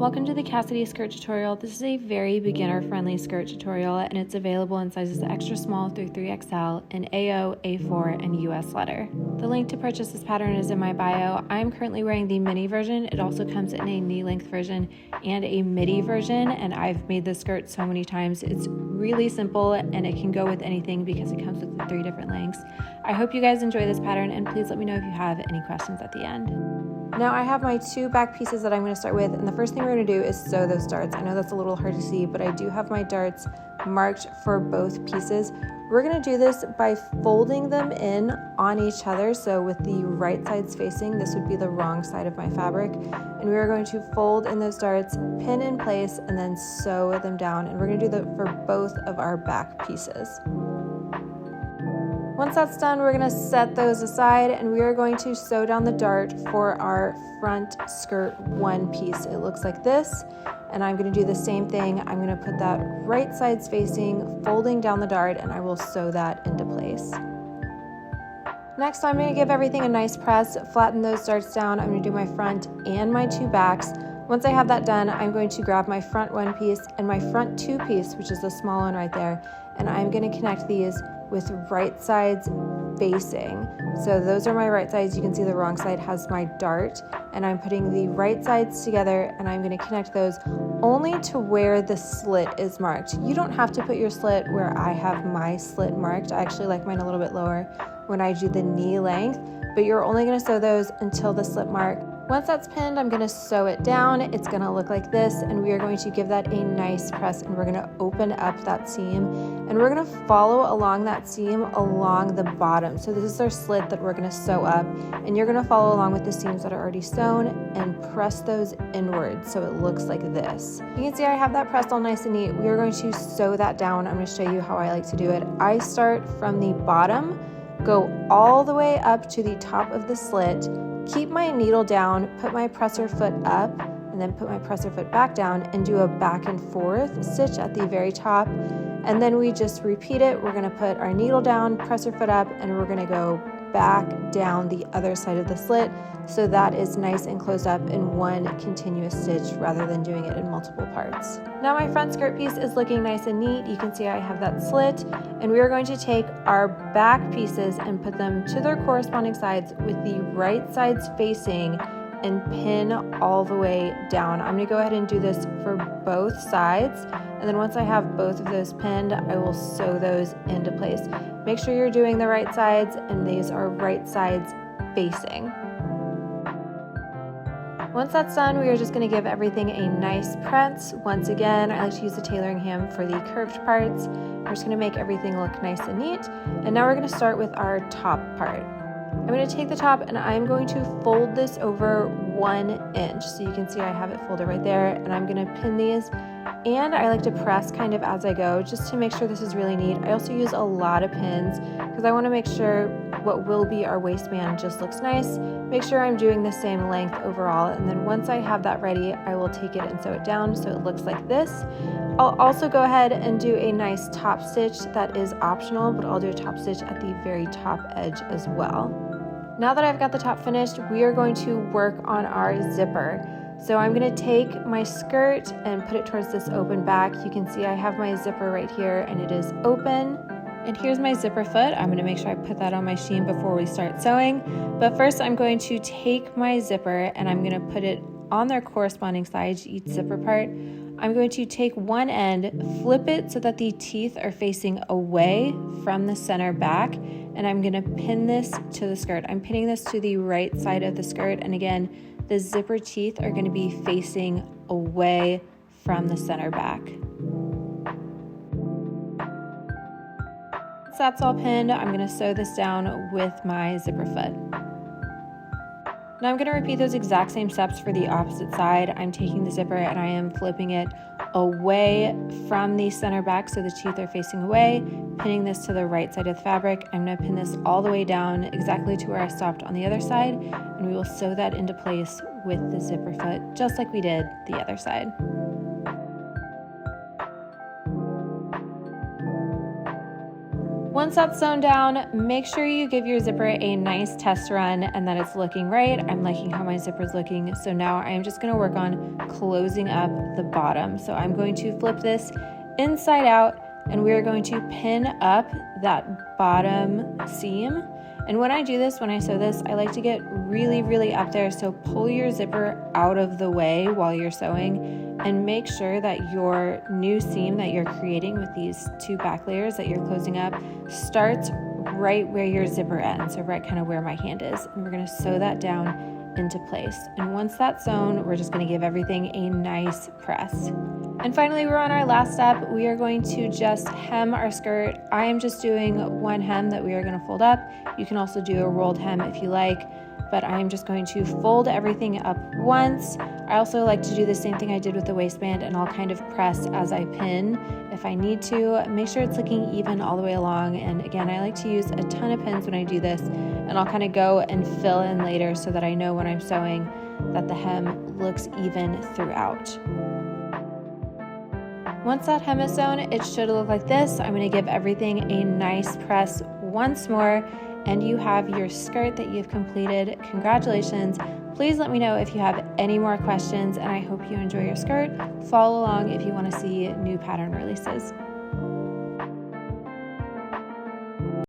Welcome to the Cassidy skirt tutorial. This is a very beginner-friendly skirt tutorial and it's available in sizes extra small through 3XL in AO, A4, and US letter. The link to purchase this pattern is in my bio. I'm currently wearing the mini version. It also comes in a knee-length version and a midi version, and I've made this skirt so many times. It's really simple and it can go with anything because it comes with the 3 different lengths. I hope you guys enjoy this pattern, and please let me know if you have any questions at the end. Now I have my 2 back pieces that I'm going to start with, and the first thing we're going to do is sew those darts. I know that's a little hard to see, but I do have my darts marked for both pieces. We're going to do this by folding them in on each other, so with the right sides facing, this would be the wrong side of my fabric, and we are going to fold in those darts, pin in place, and then sew them down, and we're going to do that for both of our back pieces. Once that's done, we're going to set those aside and we are going to sew down the dart for our front skirt one piece. It looks like this, and I'm going to do the same thing. I'm going to put that right sides facing, folding down the dart, and I will sew that into place. Next, I'm going to give everything a nice press, flatten those darts down. I'm going to do my front and my 2 backs. Once I have that done, I'm going to grab my front 1 piece and my front 2 piece, which is the small one right there, and I'm going to connect these with right sides facing. So those are my right sides. You can see the wrong side has my dart, and I'm putting the right sides together and I'm going to connect those only to where the slit is marked. You don't have to put your slit where I have my slit marked. I actually like mine a little bit lower when I do the knee length, but you're only going to sew those until the slit mark. Once that's pinned, I'm going to sew it down. It's going to look like this, and we are going to give that a nice press, and we're going to open up that seam, and we're going to follow along that seam along the bottom. So this is our slit that we're going to sew up, and you're going to follow along with the seams that are already sewn and press those inwards so it looks like this. You can see I have that pressed all nice and neat. We are going to sew that down. I'm going to show you how I like to do it. I start from the bottom, go all the way up to the top of the slit, keep my needle down, put my presser foot up, and then put my presser foot back down and do a back and forth stitch at the very top. And then we just repeat it. We're going to put our needle down, presser foot up, and we're going to go back down the other side of the slit, so that is nice and closed up in one continuous stitch rather than doing it in multiple parts. Now my front skirt piece is looking nice and neat. You can see I have that slit, and we are going to take our back pieces and put them to their corresponding sides with the right sides facing and pin all the way down. I'm going to go ahead and do this for both sides, and then once I have both of those pinned, I will sew those into place. Make sure you're doing the right sides, and these are right sides facing. Once that's done, we are just going to give everything a nice press. Once again, I like to use the tailoring ham for the curved parts. We're just going to make everything look nice and neat, and now we're going to start with our top part. I'm going to take the top and I'm going to fold this over 1 inch. So you can see I have it folded right there, and I'm going to pin these, and I like to press kind of as I go just to make sure this is really neat. I also use a lot of pins because I want to make sure what will be our waistband just looks nice. Make sure I'm doing the same length overall, and then once I have that ready, I will take it and sew it down so it looks like this. I'll also go ahead and do a nice top stitch that is optional, but I'll do a top stitch at the very top edge as well. Now that I've got the top finished, we are going to work on our zipper. So I'm going to take my skirt and put it towards this open back. You can see I have my zipper right here and it is open. And here's my zipper foot. I'm going to make sure I put that on my sheen before we start sewing. But first I'm going to take my zipper and I'm going to put it on their corresponding sides, each zipper part. I'm going to take one end, flip it so that the teeth are facing away from the center back, and I'm going to pin this to the skirt. I'm pinning this to the right side of the skirt, and again, the zipper teeth are going to be facing away from the center back. Once that's all pinned, I'm going to sew this down with my zipper foot. Now I'm going to repeat those exact same steps for the opposite side. I'm taking the zipper and I am flipping it away from the center back so the teeth are facing away, pinning this to the right side of the fabric. I'm going to pin this all the way down exactly to where I stopped on the other side, and we will sew that into place with the zipper foot just like we did the other side. Once that's sewn down, make sure you give your zipper a nice test run and that it's looking right. I'm liking how my zipper's looking. So now I am just gonna work on closing up the bottom. So I'm going to flip this inside out and we're going to pin up that bottom seam. And when I do this, when I sew this, I like to get really, really up there. So pull your zipper out of the way while you're sewing and make sure that your new seam that you're creating with these two back layers that you're closing up starts right where your zipper ends, so right kind of where my hand is. And we're gonna sew that down into place. And once that's sewn, we're just gonna give everything a nice press. And finally, we're on our last step. We are going to just hem our skirt. I am just doing one hem that we are gonna fold up. You can also do a rolled hem if you like, but I'm just going to fold everything up once. I also like to do the same thing I did with the waistband, and I'll kind of press as I pin if I need to. Make sure it's looking even all the way along. And again, I like to use a ton of pins when I do this, and I'll kind of go and fill in later so that I know when I'm sewing that the hem looks even throughout. Once that hem is sewn, it should look like this. I'm going to give everything a nice press once more, and you have your skirt that you've completed. Congratulations. Please let me know if you have any more questions, and I hope you enjoy your skirt. Follow along if you want to see new pattern releases.